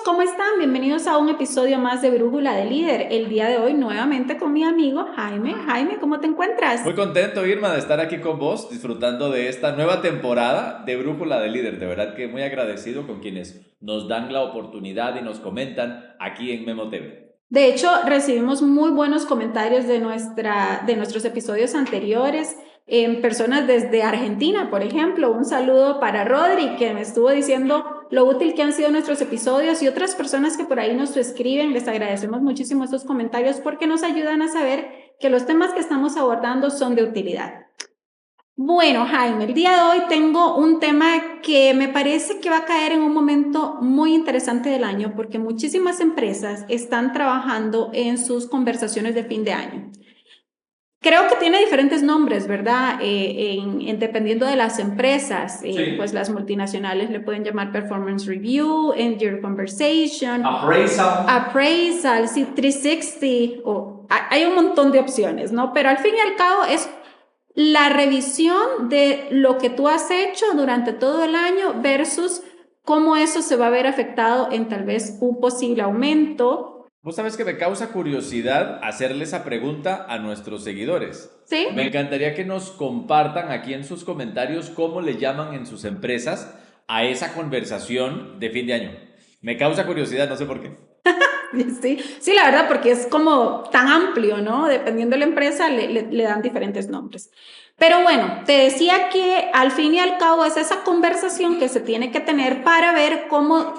¿cómo están? Bienvenidos a un episodio más de Brújula de Líder. El día de hoy nuevamente con mi amigo Jaime. Jaime, ¿cómo te encuentras? Muy contento, Irma, de estar aquí con vos, disfrutando de esta nueva temporada de Brújula de Líder. De verdad que muy agradecido con quienes nos dan la oportunidad y nos comentan aquí en Memo TV. De hecho, recibimos muy buenos comentarios de nuestros episodios anteriores. En personas desde Argentina, por ejemplo, un saludo para Rodri, que me estuvo diciendo lo útil que han sido nuestros episodios, y otras personas que por ahí nos escriben. Les agradecemos muchísimo estos comentarios porque nos ayudan a saber que los temas que estamos abordando son de utilidad. Bueno, Jaime, el día de hoy tengo un tema que me parece que va a caer en un momento muy interesante del año porque muchísimas empresas están trabajando en sus conversaciones de fin de año. Creo que tiene diferentes nombres, ¿verdad? Dependiendo de las empresas, Sí. Pues las multinacionales le pueden llamar Performance Review, End Year Conversation, Appraisal, sí, 360, hay un montón de opciones, ¿no? Pero al fin y al cabo es la revisión de lo que tú has hecho durante todo el año versus cómo eso se va a ver afectado en tal vez un posible aumento. Vos sabés que me causa curiosidad hacerle esa pregunta a nuestros seguidores. ¿Sí? Me encantaría que nos compartan aquí en sus comentarios cómo le llaman en sus empresas a esa conversación de fin de año. Me causa curiosidad, no sé por qué. Sí, la verdad, porque es como tan amplio, ¿no? Dependiendo de la empresa, le dan diferentes nombres. Pero bueno, te decía que al fin y al cabo es esa conversación que se tiene que tener para ver cómo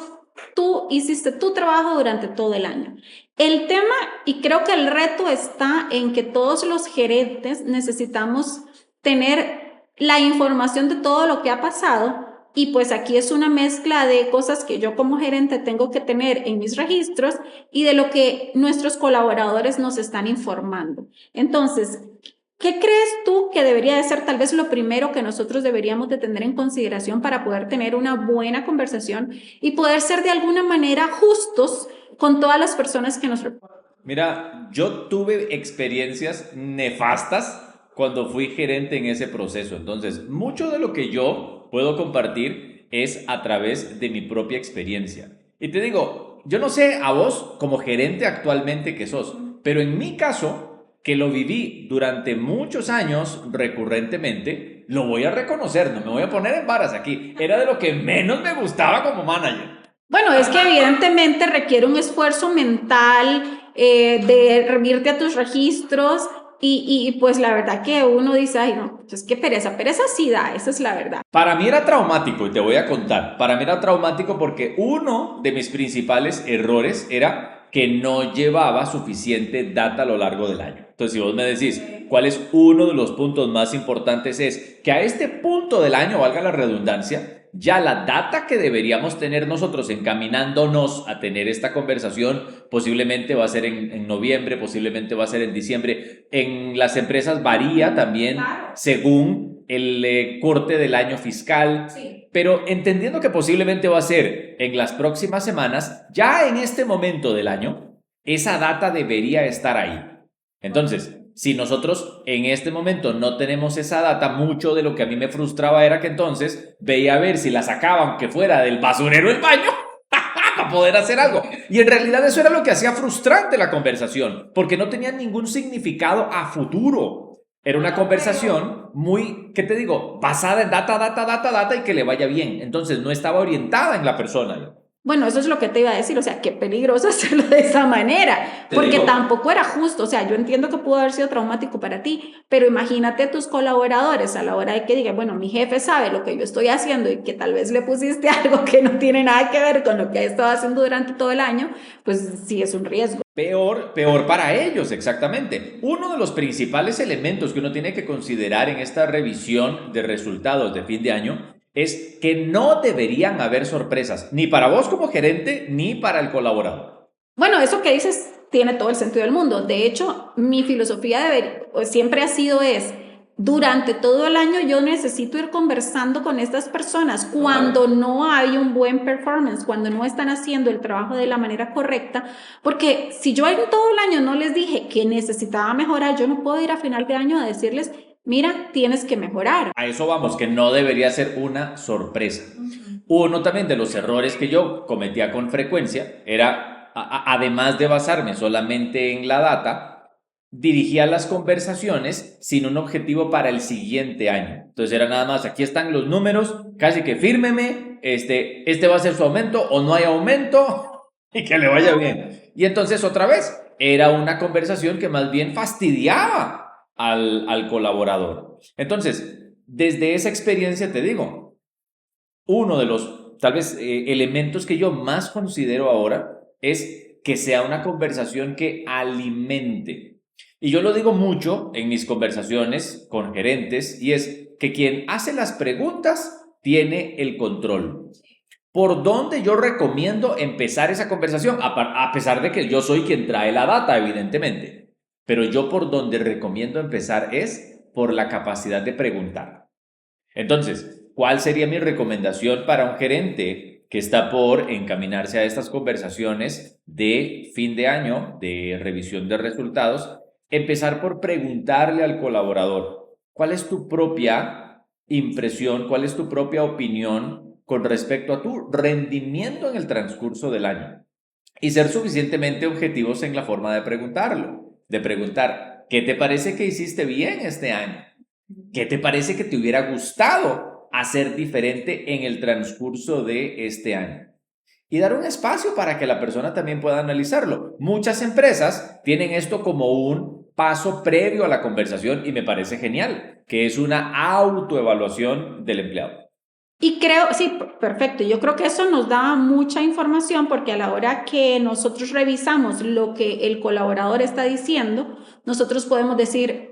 tú hiciste tu trabajo durante todo el año. El tema, y creo que el reto está en que todos los gerentes necesitamos tener la información de todo lo que ha pasado. Y pues aquí es una mezcla de cosas que yo como gerente tengo que tener en mis registros y de lo que nuestros colaboradores nos están informando. Entonces, ¿qué crees tú que debería de ser tal vez lo primero que nosotros deberíamos de tener en consideración para poder tener una buena conversación y poder ser de alguna manera justos con todas las personas que nos reportan? Mira, yo tuve experiencias nefastas cuando fui gerente en ese proceso. Entonces, mucho de lo que yo puedo compartir es a través de mi propia experiencia. Y te digo, yo no sé a vos como gerente actualmente que sos, pero en mi caso, que lo viví durante muchos años recurrentemente, lo voy a reconocer, no me voy a poner en varas aquí. Era de lo que menos me gustaba como manager. Bueno, es que evidentemente requiere un esfuerzo mental de remirte a tus registros y pues la verdad que uno dice, ay no, pues qué pereza, pereza sí da, esa es la verdad. Para mí era traumático y te voy a contar. Para mí era traumático porque uno de mis principales errores era que no llevaba suficiente data a lo largo del año. Entonces, si vos me decís cuál es uno de los puntos más importantes, es que a este punto del año, valga la redundancia, ya la data que deberíamos tener nosotros encaminándonos a tener esta conversación posiblemente va a ser en noviembre, posiblemente va a ser en diciembre. En las empresas varía también según el corte del año fiscal. Sí. Pero entendiendo que posiblemente va a ser en las próximas semanas, ya en este momento del año, esa data debería estar ahí. Entonces, si nosotros en este momento no tenemos esa data, mucho de lo que a mí me frustraba era que entonces veía a ver si la sacaban que fuera del basurero del baño para poder hacer algo. Y en realidad eso era lo que hacía frustrante la conversación, porque no tenía ningún significado a futuro. Era una conversación muy, ¿qué te digo? Basada en data y que le vaya bien. Entonces no estaba orientada en la persona. Bueno, eso es lo que te iba a decir, o sea, qué peligroso hacerlo de esa manera, porque tampoco era justo, o sea, yo entiendo que pudo haber sido traumático para ti, pero imagínate a tus colaboradores a la hora de que digan, bueno, mi jefe sabe lo que yo estoy haciendo y que tal vez le pusiste algo que no tiene nada que ver con lo que he estado haciendo durante todo el año, pues sí es un riesgo. Peor para ellos, exactamente. Uno de los principales elementos que uno tiene que considerar en esta revisión de resultados de fin de año es que no deberían haber sorpresas, ni para vos como gerente, ni para el colaborador. Bueno, eso que dices tiene todo el sentido del mundo. De hecho, mi filosofía siempre ha sido durante todo el año yo necesito ir conversando con estas personas cuando no hay un buen performance, cuando no están haciendo el trabajo de la manera correcta, porque si yo en todo el año no les dije que necesitaba mejorar, yo no puedo ir a final de año a decirles, mira, tienes que mejorar. A eso vamos, que no debería ser una sorpresa. Uno también de los errores que yo cometía con frecuencia era, además de basarme solamente en la data, dirigía las conversaciones sin un objetivo para el siguiente año. Entonces era nada más, aquí están los números, casi que fírmeme, este va a ser su aumento o no hay aumento y que le vaya bien. Y entonces otra vez, era una conversación que más bien fastidiaba al colaborador. Entonces, desde esa experiencia te digo, uno de los, tal vez, elementos que yo más considero ahora es que sea una conversación que alimente. Y yo lo digo mucho en mis conversaciones con gerentes, y es que quien hace las preguntas tiene el control. ¿Por dónde yo recomiendo empezar esa conversación? A pesar de que yo soy quien trae la data, evidentemente. Pero yo por donde recomiendo empezar es por la capacidad de preguntar. Entonces, ¿cuál sería mi recomendación para un gerente que está por encaminarse a estas conversaciones de fin de año, de revisión de resultados? Empezar por preguntarle al colaborador, ¿cuál es tu propia impresión, cuál es tu propia opinión con respecto a tu rendimiento en el transcurso del año? Y ser suficientemente objetivos en la forma de preguntarlo, de preguntar, ¿qué te parece que hiciste bien este año? ¿Qué te parece que te hubiera gustado hacer diferente en el transcurso de este año? Y dar un espacio para que la persona también pueda analizarlo. Muchas empresas tienen esto como un paso previo a la conversación y me parece genial, que es una autoevaluación del empleado. Y creo, sí, perfecto. Yo creo que eso nos da mucha información porque a la hora que nosotros revisamos lo que el colaborador está diciendo, nosotros podemos decir,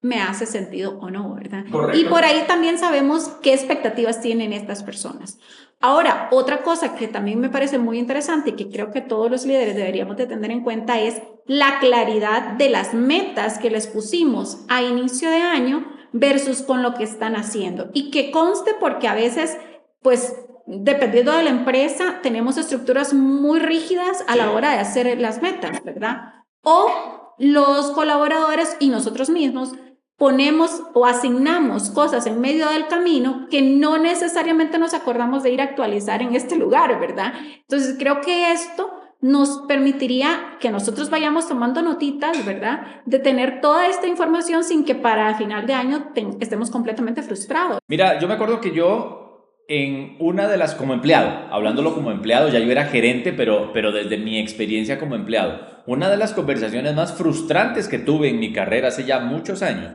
me hace sentido o no, ¿verdad? Correcto. Y por ahí también sabemos qué expectativas tienen estas personas. Ahora, otra cosa que también me parece muy interesante y que creo que todos los líderes deberíamos de tener en cuenta es la claridad de las metas que les pusimos a inicio de año versus con lo que están haciendo. Y que conste porque a veces, pues, dependiendo de la empresa, tenemos estructuras muy rígidas a la hora de hacer las metas, ¿verdad? O los colaboradores y nosotros mismos ponemos o asignamos cosas en medio del camino que no necesariamente nos acordamos de ir a actualizar en este lugar, ¿verdad? Entonces, creo que esto nos permitiría que nosotros vayamos tomando notitas, ¿verdad? De tener toda esta información sin que para final de año estemos completamente frustrados. Mira, yo me acuerdo que yo en una de las, como empleado, hablándolo como empleado, ya yo era gerente, pero desde mi experiencia como empleado, una de las conversaciones más frustrantes que tuve en mi carrera hace ya muchos años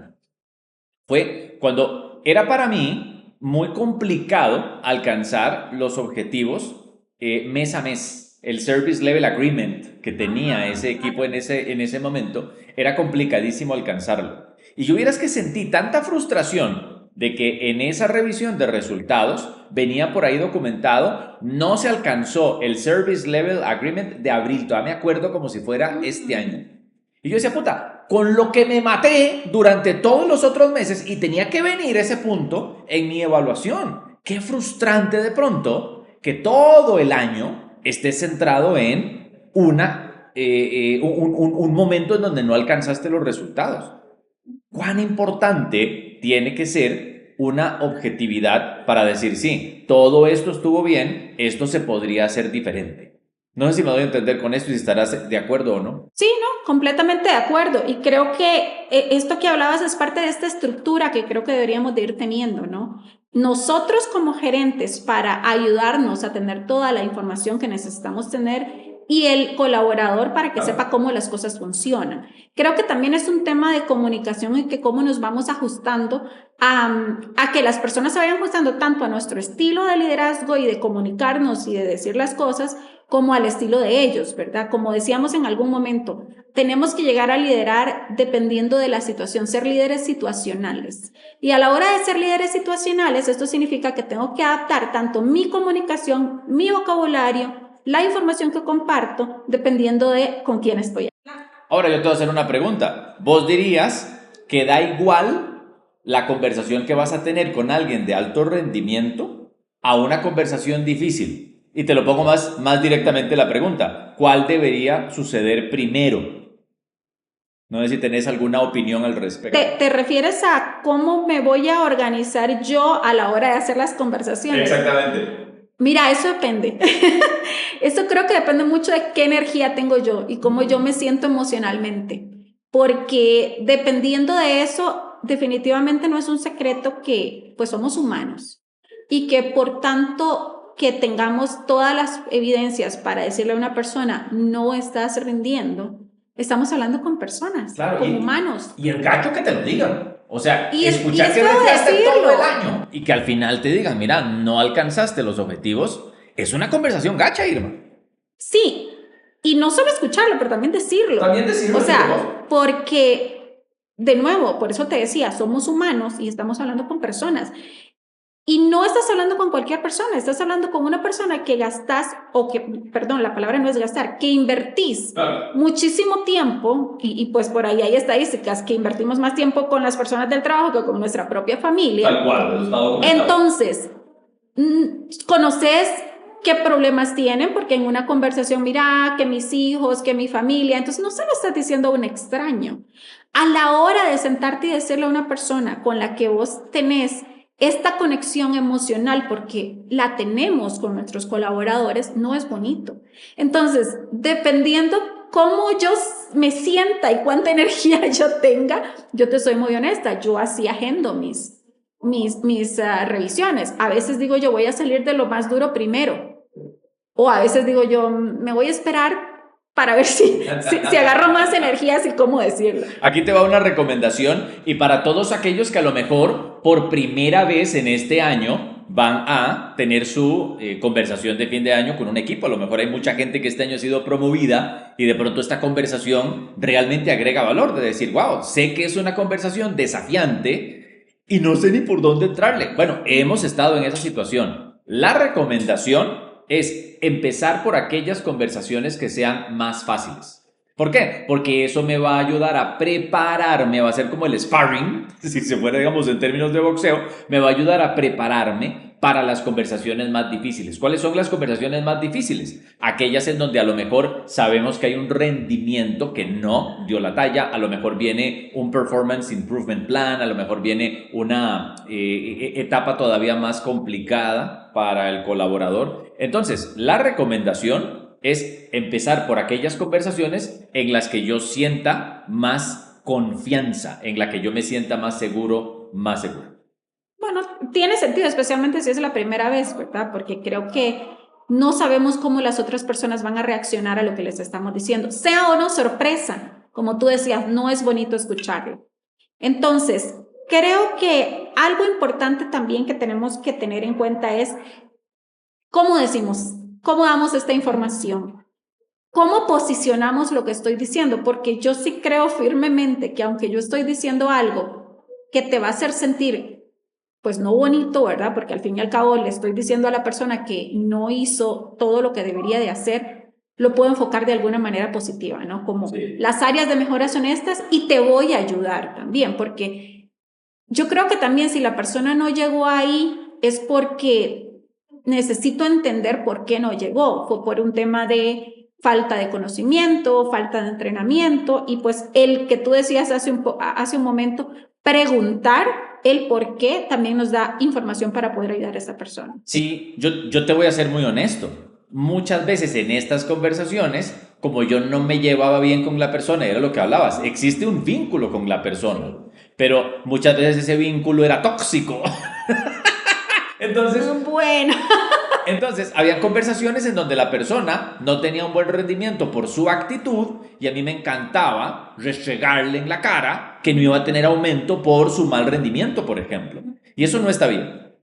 fue cuando era para mí muy complicado alcanzar los objetivos mes a mes. El Service Level Agreement que tenía ese equipo en ese momento era complicadísimo alcanzarlo. Y yo vieras que sentí tanta frustración de que en esa revisión de resultados venía por ahí documentado, no se alcanzó el Service Level Agreement de abril, todavía me acuerdo como si fuera este año. Y yo decía, puta, con lo que me maté durante todos los otros meses y tenía que venir ese punto en mi evaluación. Qué frustrante de pronto que todo el año esté centrado en un momento en donde no alcanzaste los resultados. ¿Cuán importante tiene que ser una objetividad para decir, sí, todo esto estuvo bien, esto se podría hacer diferente? No sé si me doy a entender con esto y si estarás de acuerdo o no. Sí, no, completamente de acuerdo. Y creo que esto que hablabas es parte de esta estructura que creo que deberíamos de ir teniendo, ¿no? Nosotros como gerentes para ayudarnos a tener toda la información que necesitamos tener y el colaborador para que sepa cómo las cosas funcionan. Creo que también es un tema de comunicación y que cómo nos vamos ajustando a que las personas se vayan ajustando tanto a nuestro estilo de liderazgo y de comunicarnos y de decir las cosas como al estilo de ellos, ¿verdad? Como decíamos en algún momento, tenemos que llegar a liderar dependiendo de la situación, ser líderes situacionales. Y a la hora de ser líderes situacionales, esto significa que tengo que adaptar tanto mi comunicación, mi vocabulario, la información que comparto, dependiendo de con quién estoy. Ahora yo te voy a hacer una pregunta. ¿Vos dirías que da igual la conversación que vas a tener con alguien de alto rendimiento a una conversación difícil? Y te lo pongo más directamente la pregunta. ¿Cuál debería suceder primero? No sé si tenés alguna opinión al respecto. ¿Te refieres a cómo me voy a organizar yo a la hora de hacer las conversaciones? Exactamente. Mira, eso depende. Eso creo que depende mucho de qué energía tengo yo y cómo yo me siento emocionalmente. Porque dependiendo de eso, definitivamente no es un secreto que pues somos humanos y que por tanto que tengamos todas las evidencias para decirle a una persona no estás rindiendo, estamos hablando con personas, Claro, con humanos. y el gacho que te lo digan. O sea, Y escuchar es que feo reteaste todo decirlo. el año y que al final te digan, mira, no alcanzaste los objetivos, es una conversación gacha, Irma. Sí, y no solo escucharlo, pero también decirlo. También decirlo. O sea, porque, de nuevo, por eso te decía, somos humanos y estamos hablando con personas. Y no estás hablando con cualquier persona, estás hablando con una persona que gastas, o que, perdón, la palabra no es gastar, que invertís muchísimo tiempo, y pues por ahí hay estadísticas, que invertimos más tiempo con las personas del trabajo que con nuestra propia familia. Tal cual, está documentado. Entonces, conoces qué problemas tienen, porque en una conversación, mira, que mis hijos, que mi familia, entonces no se lo estás diciendo a un extraño. A la hora de sentarte y decirle a una persona con la que vos tenés esta conexión emocional, porque la tenemos con nuestros colaboradores, no es bonito. Entonces, dependiendo cómo yo me sienta y cuánta energía yo tenga, yo te soy muy honesta, yo así agendo mis revisiones. A veces digo yo voy a salir de lo más duro primero, o a veces digo yo me voy a esperar para ver si agarro más energías y cómo decirlo. Aquí te va una recomendación y para todos aquellos que a lo mejor por primera vez en este año van a tener su conversación de fin de año con un equipo. A lo mejor hay mucha gente que este año ha sido promovida y de pronto esta conversación realmente agrega valor, de decir, wow, sé que es una conversación desafiante y no sé ni por dónde entrarle. Bueno, hemos estado en esa situación. La recomendación es empezar por aquellas conversaciones que sean más fáciles. ¿Por qué? Porque eso me va a ayudar a prepararme, va a ser como el sparring, si se fuera, digamos, en términos de boxeo, me va a ayudar a prepararme para las conversaciones más difíciles. ¿Cuáles son las conversaciones más difíciles? Aquellas en donde a lo mejor sabemos que hay un rendimiento que no dio la talla, a lo mejor viene un performance improvement plan, a lo mejor viene una etapa todavía más complicada para el colaborador. Entonces, la recomendación es empezar por aquellas conversaciones en las que yo sienta más confianza, en la que yo me sienta más seguro, más seguro. Bueno, tiene sentido, especialmente si es la primera vez, ¿verdad? Porque creo que no sabemos cómo las otras personas van a reaccionar a lo que les estamos diciendo. Sea o no sorpresa, como tú decías, no es bonito escucharlo. Entonces, creo que algo importante también que tenemos que tener en cuenta es cómo decimos, cómo damos esta información, cómo posicionamos lo que estoy diciendo, porque yo sí creo firmemente que aunque yo estoy diciendo algo que te va a hacer sentir pues no bonito, ¿verdad? Porque al fin y al cabo le estoy diciendo a la persona que no hizo todo lo que debería de hacer, lo puedo enfocar de alguna manera positiva, ¿no? Como sí, las áreas de mejora son estas y te voy a ayudar también, porque yo creo que también si la persona no llegó ahí es porque necesito entender por qué no llegó, fue por un tema de falta de conocimiento, falta de entrenamiento y pues el que tú decías hace un momento, preguntar el por qué también nos da información para poder ayudar a esa persona. Sí, yo te voy a ser muy honesto. Muchas veces en estas conversaciones, como yo no me llevaba bien con la persona, era lo que hablabas, existe un vínculo con la persona, pero muchas veces ese vínculo era tóxico. Entonces, bueno. Entonces, había conversaciones en donde la persona no tenía un buen rendimiento por su actitud y a mí me encantaba restregarle en la cara que no iba a tener aumento por su mal rendimiento, por ejemplo. Y eso no está bien.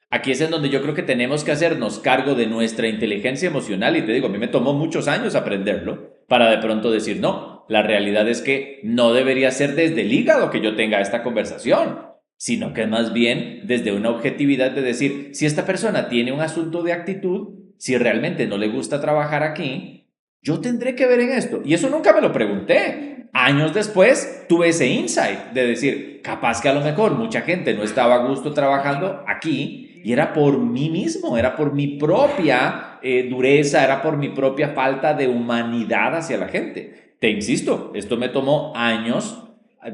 Aquí es en donde yo creo que tenemos que hacernos cargo de nuestra inteligencia emocional y te digo, a mí me tomó muchos años aprenderlo para de pronto decir, no, la realidad es que no debería ser desde el hígado que yo tenga esta conversación, sino que más bien desde una objetividad de decir, si esta persona tiene un asunto de actitud, si realmente no le gusta trabajar aquí, yo tendré que ver en esto. Y eso nunca me lo pregunté. Años después tuve ese insight de decir, capaz que a lo mejor mucha gente no estaba a gusto trabajando aquí y era por mí mismo, era por mi propia dureza, era por mi propia falta de humanidad hacia la gente. Te insisto, esto me tomó años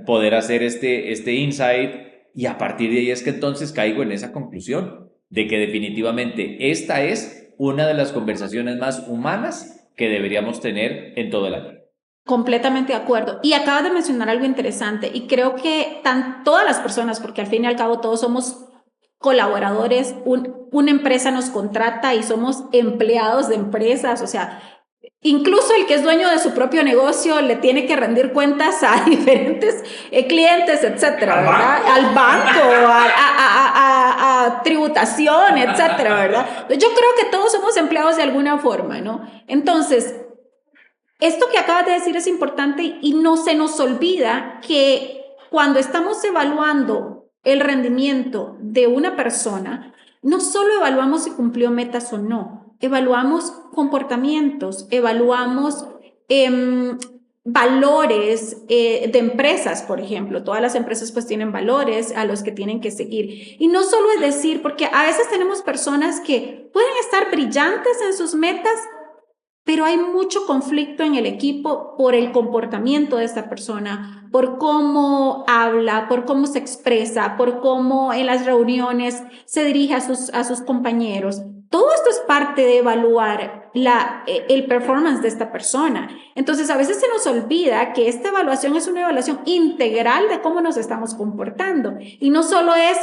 poder hacer este insight. Y a partir de ahí es que entonces caigo en esa conclusión. de que definitivamente esta es una de las conversaciones más humanas que deberíamos tener en todo el año. Completamente de acuerdo. Y acabas de mencionar algo interesante y creo que todas las personas, porque al fin y al cabo todos somos colaboradores, una empresa nos contrata y somos empleados de empresas, o sea, incluso el que es dueño de su propio negocio le tiene que rendir cuentas a diferentes clientes, etcétera, ¿verdad? Al banco, a tributación, etcétera, ¿verdad? Yo creo que todos somos empleados de alguna forma, ¿no? Entonces, esto que acabas de decir es importante y no se nos olvida que cuando estamos evaluando el rendimiento de una persona, no solo evaluamos si cumplió metas o no, evaluamos comportamientos, evaluamos valores de empresas, por ejemplo. Todas las empresas pues tienen valores a los que tienen que seguir. Y no solo es decir, porque a veces tenemos personas que pueden estar brillantes en sus metas, pero hay mucho conflicto en el equipo por el comportamiento de esta persona, por cómo habla, por cómo se expresa, por cómo en las reuniones se dirige a sus compañeros. Todo esto es parte de evaluar el performance de esta persona. Entonces, a veces se nos olvida que esta evaluación es una evaluación integral de cómo nos estamos comportando. Y no solo es,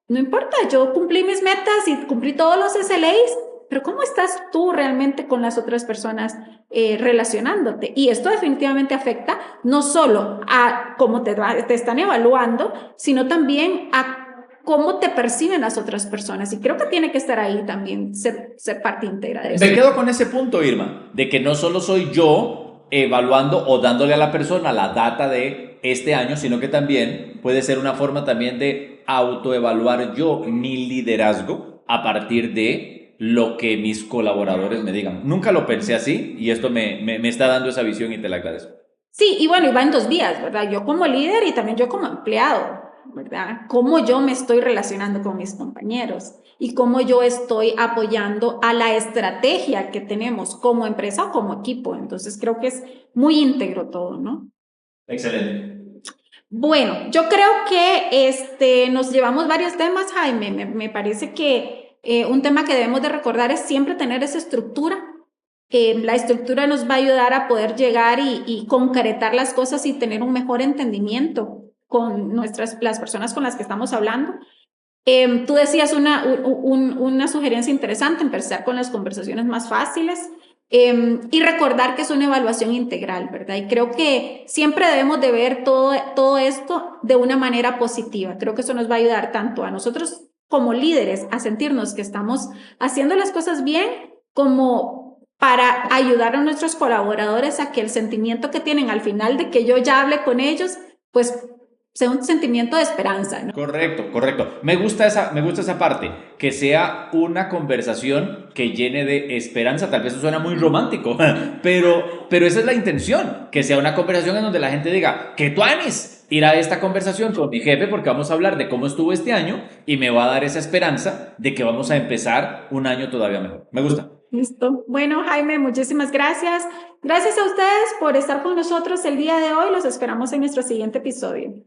no importa, yo cumplí mis metas y cumplí todos los SLAs, pero ¿cómo estás tú realmente con las otras personas relacionándote? Y esto definitivamente afecta no solo a cómo te están evaluando, sino también a cómo te perciben las otras personas. Y creo que tiene que estar ahí también, ser parte íntegra de eso. Me quedo con ese punto, Irma, de que no solo soy yo evaluando o dándole a la persona la data de este año, sino que también puede ser una forma también de autoevaluar yo mi liderazgo a partir de lo que mis colaboradores me digan. Nunca lo pensé así y esto me está dando esa visión y te la agradezco. Sí, y bueno, y va en dos vías, ¿verdad? Yo como líder y también yo como empleado, ¿verdad? Cómo yo me estoy relacionando con mis compañeros y cómo yo estoy apoyando a la estrategia que tenemos como empresa o como equipo. Entonces creo que es muy íntegro todo, ¿no? Excelente. Bueno, yo creo que nos llevamos varios temas, Jaime. Me parece que un tema que debemos de recordar es siempre tener esa estructura. La estructura nos va a ayudar a poder llegar y concretar las cosas y tener un mejor entendimiento con las personas con las que estamos hablando. Tú decías una sugerencia interesante, empezar con las conversaciones más fáciles y recordar que es una evaluación integral, ¿verdad? Y creo que siempre debemos de ver todo esto de una manera positiva. Creo que eso nos va a ayudar tanto a nosotros como líderes a sentirnos que estamos haciendo las cosas bien, como para ayudar a nuestros colaboradores a que el sentimiento que tienen al final de que yo ya hablé con ellos, pues sea un sentimiento de esperanza, ¿no? Correcto, correcto. Me gusta esa parte, que sea una conversación que llene de esperanza. Tal vez eso suena muy romántico, pero esa es la intención, que sea una conversación en donde la gente diga, ¡qué tuanis! Ir a esta conversación con mi jefe porque vamos a hablar de cómo estuvo este año y me va a dar esa esperanza de que vamos a empezar un año todavía mejor. Me gusta. Listo. Bueno, Jaime, muchísimas gracias. Gracias a ustedes por estar con nosotros el día de hoy. Los esperamos en nuestro siguiente episodio.